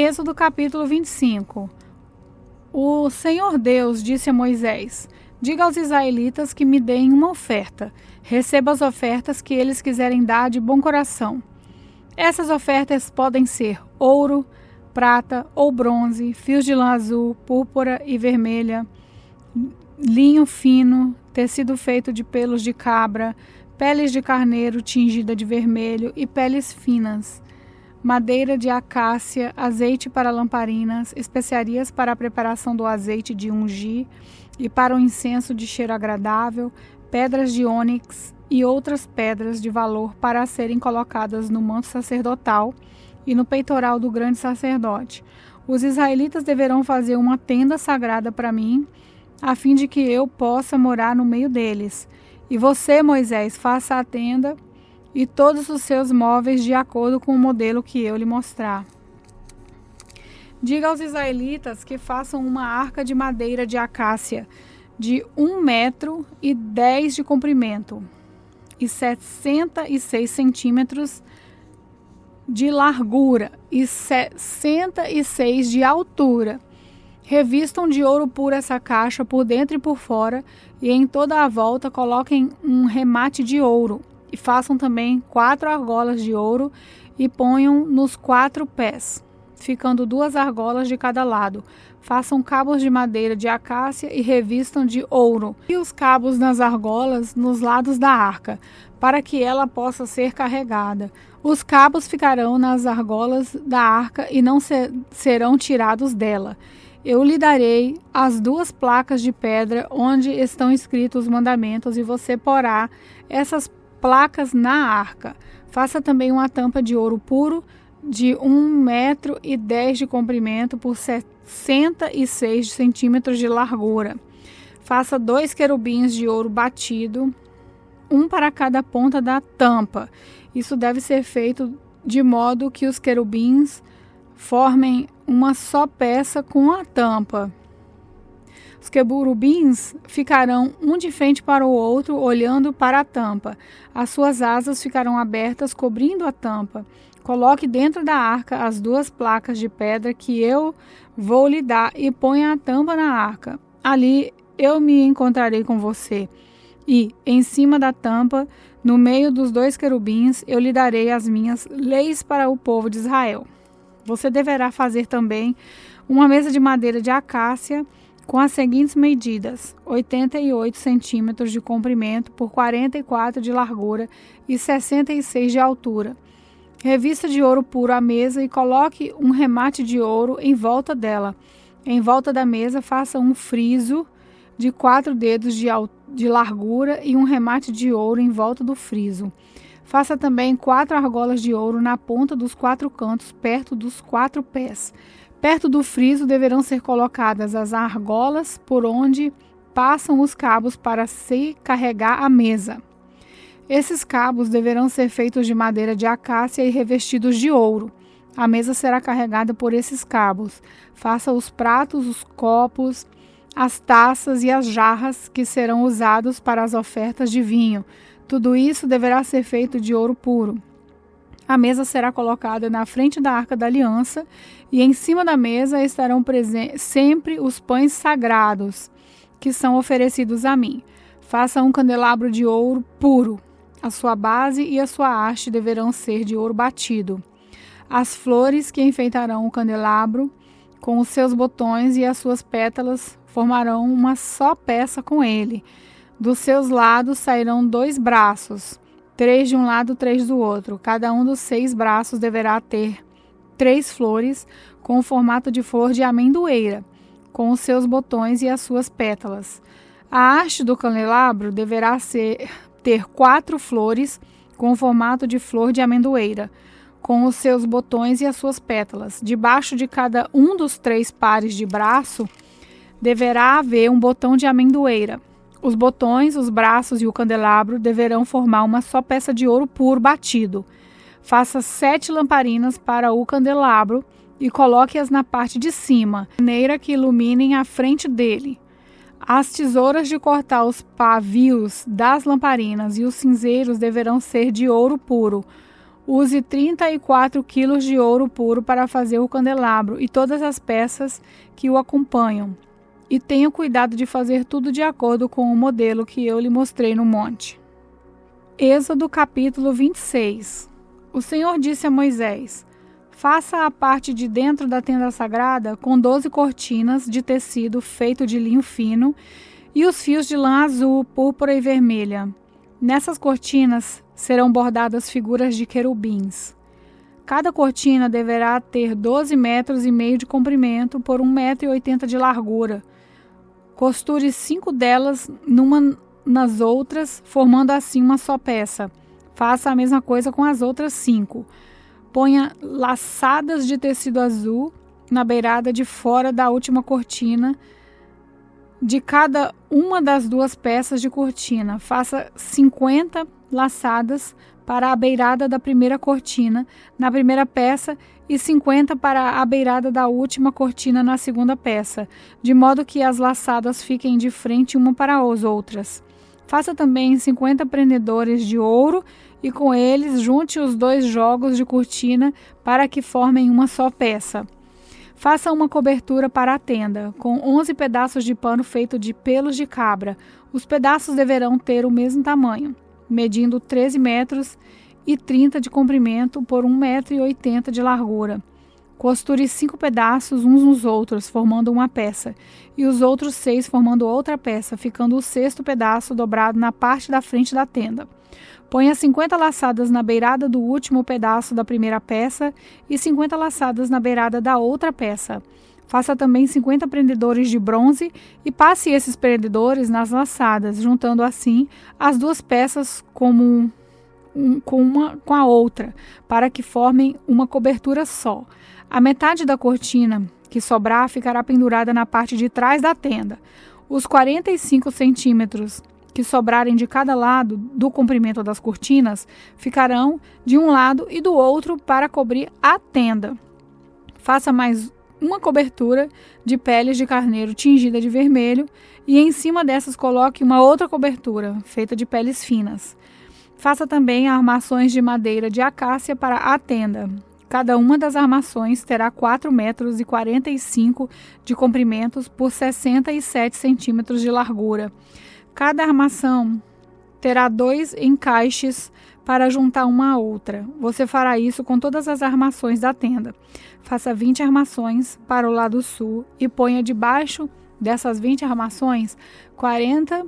Êxodo capítulo 25. O Senhor Deus disse a Moisés: diga aos israelitas que me deem uma oferta. Receba as ofertas que eles quiserem dar de bom coração. Essas ofertas podem ser ouro, prata ou bronze, fios de lã azul, púrpura e vermelha, linho fino, tecido feito de pelos de cabra, peles de carneiro tingida de vermelho e peles finas, madeira de acácia, azeite para lamparinas, especiarias para a preparação do azeite de ungir e para o incenso de cheiro agradável, pedras de ônix e outras pedras de valor para serem colocadas no manto sacerdotal e no peitoral do grande sacerdote. Os israelitas deverão fazer uma tenda sagrada para mim, a fim de que eu possa morar no meio deles. E você, Moisés, faça a tenda e todos os seus móveis de acordo com o modelo que eu lhe mostrar. Diga aos israelitas que façam uma arca de madeira de acácia de 1,10 metros de comprimento e 66 centímetros de largura e 66 de altura. Revistam de ouro puro essa caixa por dentro e por fora, e em toda a volta coloquem um remate de ouro. E façam também 4 argolas de ouro e ponham nos 4 pés, ficando 2 argolas de cada lado. Façam cabos de madeira de acácia e revistam de ouro. E os cabos nas argolas nos lados da arca, para que ela possa ser carregada. Os cabos ficarão nas argolas da arca e não serão tirados dela. Eu lhe darei as 2 placas de pedra onde estão escritos os mandamentos, e você porá essas placas na arca. Faça também uma tampa de ouro puro de 1,10 metros de comprimento por 66 centímetros de largura. Faça 2 querubins de ouro batido, um para cada ponta da tampa. Isso deve ser feito de modo que os querubins formem uma só peça com a tampa. Os querubins ficarão um de frente para o outro, olhando para a tampa. As suas asas ficarão abertas, cobrindo a tampa. Coloque dentro da arca as 2 placas de pedra que eu vou lhe dar e ponha a tampa na arca. Ali eu me encontrarei com você. E, em cima da tampa, no meio dos 2 querubins, eu lhe darei as minhas leis para o povo de Israel. Você deverá fazer também uma mesa de madeira de acácia com as seguintes medidas: 88 centímetros de comprimento por 44 de largura e 66 de altura. Revista de ouro puro a mesa e coloque um remate de ouro em volta dela. Em volta da mesa, faça um friso de 4 dedos de largura e um remate de ouro em volta do friso. Faça também 4 argolas de ouro na ponta dos 4 cantos, perto dos 4 pés. Perto do friso deverão ser colocadas as argolas por onde passam os cabos para se carregar a mesa. Esses cabos deverão ser feitos de madeira de acácia e revestidos de ouro. A mesa será carregada por esses cabos. Faça os pratos, os copos, as taças e as jarras que serão usados para as ofertas de vinho. Tudo isso deverá ser feito de ouro puro. A mesa será colocada na frente da Arca da Aliança e em cima da mesa estarão sempre os pães sagrados que são oferecidos a mim. Faça um candelabro de ouro puro. A sua base e a sua haste deverão ser de ouro batido. As flores que enfeitarão o candelabro com os seus botões e as suas pétalas formarão uma só peça com ele. Dos seus lados sairão 2 braços, 3 de um lado, 3 do outro. Cada um dos 6 braços deverá ter 3 flores com o formato de flor de amendoeira, com os seus botões e as suas pétalas. A haste do candelabro deverá ter 4 flores com o formato de flor de amendoeira, com os seus botões e as suas pétalas. Debaixo de cada um dos 3 pares de braço deverá haver um botão de amendoeira. Os botões, os braços e o candelabro deverão formar uma só peça de ouro puro batido. Faça 7 lamparinas para o candelabro e coloque-as na parte de cima, de maneira que iluminem a frente dele. As tesouras de cortar os pavios das lamparinas e os cinzeiros deverão ser de ouro puro. Use 34 quilos de ouro puro para fazer o candelabro e todas as peças que o acompanham. E tenha cuidado de fazer tudo de acordo com o modelo que eu lhe mostrei no monte. Êxodo capítulo 26. O Senhor disse a Moisés: faça a parte de dentro da tenda sagrada com 12 cortinas de tecido feito de linho fino e os fios de lã azul, púrpura e vermelha. Nessas cortinas serão bordadas figuras de querubins. Cada cortina deverá ter 12,5 metros de comprimento por 1,80 metro de largura. Costure 5 delas numa nas outras, formando assim uma só peça. Faça a mesma coisa com as outras 5. Ponha laçadas de tecido azul na beirada de fora da última cortina de cada uma das 2 peças de cortina. Faça 50 laçadas para a beirada da primeira cortina na primeira peça e 50 para a beirada da última cortina na segunda peça, de modo que as laçadas fiquem de frente uma para as outras. Faça também 50 prendedores de ouro e com eles junte os 2 jogos de cortina para que formem uma só peça. Faça uma cobertura para a tenda, com 11 pedaços de pano feito de pelos de cabra. Os pedaços deverão ter o mesmo tamanho, medindo 13,30 metros de comprimento por 1,80 metro de largura. Costure 5 pedaços uns nos outros, formando uma peça, e os outros 6 formando outra peça, ficando o 6º pedaço dobrado na parte da frente da tenda. Ponha 50 laçadas na beirada do último pedaço da primeira peça e 50 laçadas na beirada da outra peça. Faça também 50 prendedores de bronze e passe esses prendedores nas laçadas, juntando assim as 2 peças com a outra, para que formem uma cobertura só. A metade da cortina que sobrar ficará pendurada na parte de trás da tenda. Os 45 centímetros que sobrarem de cada lado do comprimento das cortinas ficarão de um lado e do outro para cobrir a tenda. Faça mais uma cobertura de peles de carneiro tingida de vermelho e em cima dessas coloque uma outra cobertura feita de peles finas. Faça também armações de madeira de acácia para a tenda. Cada uma das armações terá 4,45 metros de comprimento por 67 centímetros de largura. Cada armação terá 2 encaixes para juntar uma à outra. Você fará isso com todas as armações da tenda. Faça 20 armações para o lado sul e ponha debaixo dessas 20 armações 40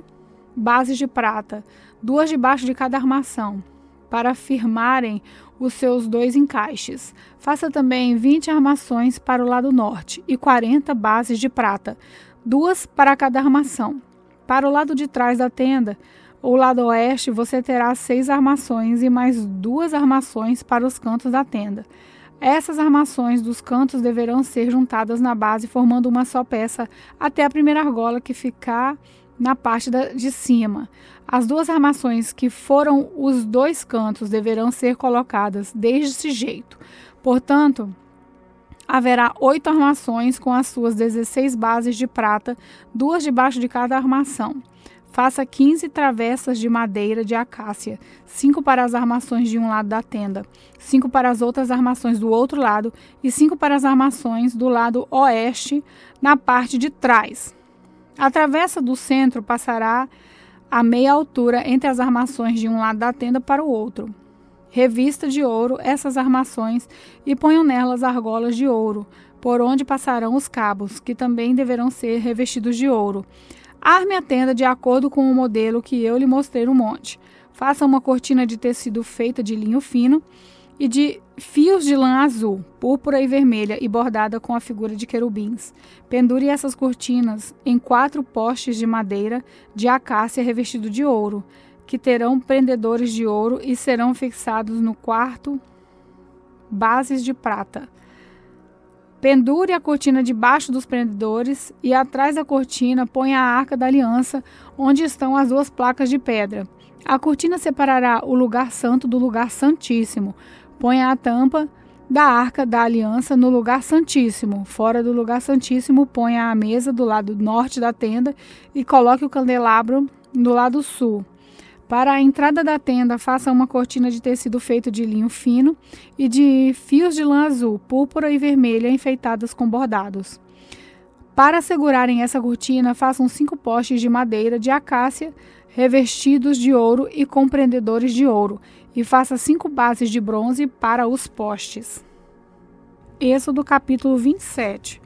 bases de prata, 2 debaixo de cada armação, para firmarem os seus 2 encaixes. Faça também 20 armações para o lado norte e 40 bases de prata, 2 para cada armação. Para o lado de trás da tenda, o lado oeste, você terá 6 armações e mais 2 armações para os cantos da tenda. Essas armações dos cantos deverão ser juntadas na base, formando uma só peça até a primeira argola que ficar na parte de cima. As 2 armações que foram os 2 cantos deverão ser colocadas deste jeito. Portanto, haverá 8 armações com as suas 16 bases de prata, 2 debaixo de cada armação. Faça 15 travessas de madeira de acácia, 5 para as armações de um lado da tenda, 5 para as outras armações do outro lado e 5 para as armações do lado oeste na parte de trás. A travessa do centro passará a meia altura entre as armações de um lado da tenda para o outro. Revista de ouro essas armações e ponham nelas argolas de ouro, por onde passarão os cabos, que também deverão ser revestidos de ouro. Arme a tenda de acordo com o modelo que eu lhe mostrei no monte. Faça uma cortina de tecido feita de linho fino e de fios de lã azul, púrpura e vermelha e bordada com a figura de querubins. Pendure essas cortinas em 4 postes de madeira de acácia revestido de ouro, que terão prendedores de ouro e serão fixados no quarto bases de prata. Pendure a cortina debaixo dos prendedores e atrás da cortina ponha a arca da aliança, onde estão as 2 placas de pedra. A cortina separará o lugar santo do lugar santíssimo. Ponha a tampa da arca da aliança no lugar santíssimo. Fora do lugar santíssimo, ponha a mesa do lado norte da tenda e coloque o candelabro no lado sul. Para a entrada da tenda, faça uma cortina de tecido feito de linho fino e de fios de lã azul, púrpura e vermelha enfeitadas com bordados. Para segurarem essa cortina, façam 5 postes de madeira de acácia revestidos de ouro e com prendedores de ouro, e faça 5 bases de bronze para os postes. Êxodo capítulo 27.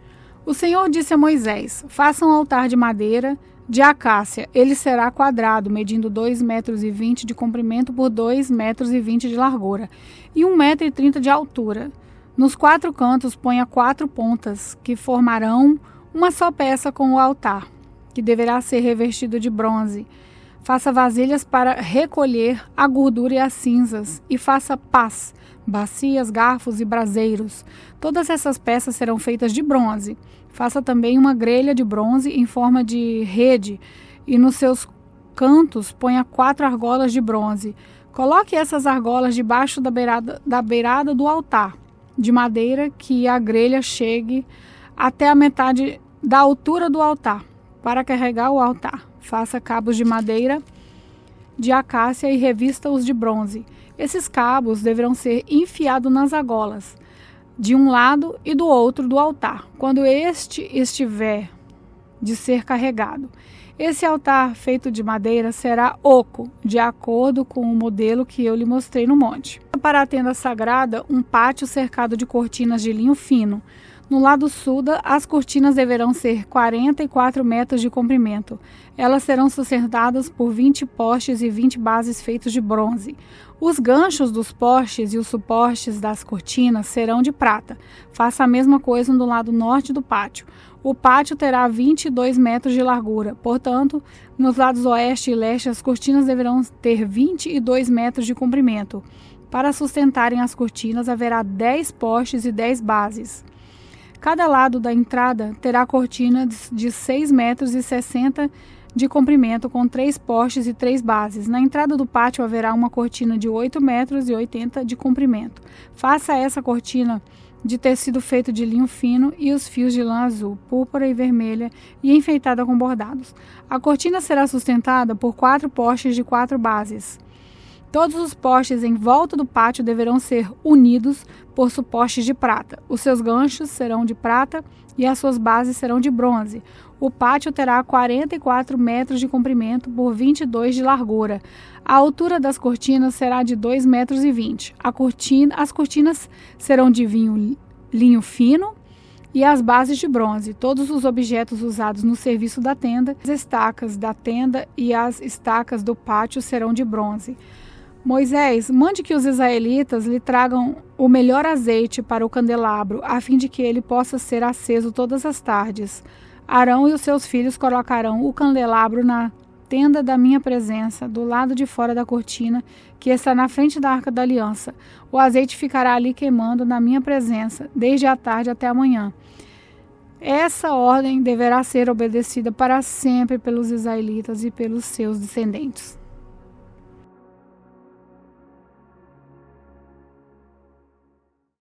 O Senhor disse a Moisés: faça um altar de madeira de acácia. Ele será quadrado, medindo 2,20 metros de comprimento por 2,20 metros de largura e 1,30 metro de altura. Nos 4 cantos ponha 4 pontas, que formarão uma só peça com o altar, que deverá ser revestido de bronze. Faça vasilhas para recolher a gordura e as cinzas, e faça pás, bacias, garfos e braseiros. Todas essas peças serão feitas de bronze. Faça também uma grelha de bronze em forma de rede, e nos seus cantos ponha 4 argolas de bronze. Coloque essas argolas debaixo da beirada do altar de madeira, que a grelha chegue até a metade da altura do altar. Para carregar o altar, faça cabos de madeira de acácia e revista-os de bronze. Esses cabos deverão ser enfiados nas argolas, de um lado e do outro do altar, quando este estiver de ser carregado. Esse altar feito de madeira será oco, de acordo com o modelo que eu lhe mostrei no monte. Para a tenda sagrada, um pátio cercado de cortinas de linho fino. No lado sul, as cortinas deverão ser 44 metros de comprimento. Elas serão sustentadas por 20 postes e 20 bases feitos de bronze. Os ganchos dos postes e os suportes das cortinas serão de prata. Faça a mesma coisa no lado norte do pátio. O pátio terá 22 metros de largura. Portanto, nos lados oeste e leste, as cortinas deverão ter 22 metros de comprimento. Para sustentarem as cortinas, haverá 10 postes e 10 bases. Cada lado da entrada terá cortina de 6,60 metros de comprimento, com 3 postes e 3 bases. Na entrada do pátio haverá uma cortina de 8,80 metros de comprimento. Faça essa cortina de tecido feito de linho fino e os fios de lã azul, púrpura e vermelha e enfeitada com bordados. A cortina será sustentada por 4 postes de 4 bases. Todos os postes em volta do pátio deverão ser unidos por suportes de prata. Os seus ganchos serão de prata e as suas bases serão de bronze. O pátio terá 44 metros de comprimento por 22 de largura. A altura das cortinas será de 2,20 metros. As cortinas serão de linho fino e as bases de bronze. Todos os objetos usados no serviço da tenda, as estacas da tenda e as estacas do pátio serão de bronze. Moisés, mande que os israelitas lhe tragam o melhor azeite para o candelabro, a fim de que ele possa ser aceso todas as tardes. Arão e os seus filhos colocarão o candelabro na tenda da minha presença, do lado de fora da cortina, que está na frente da Arca da Aliança. O azeite ficará ali queimando na minha presença, desde a tarde até a manhã. Essa ordem deverá ser obedecida para sempre pelos israelitas e pelos seus descendentes.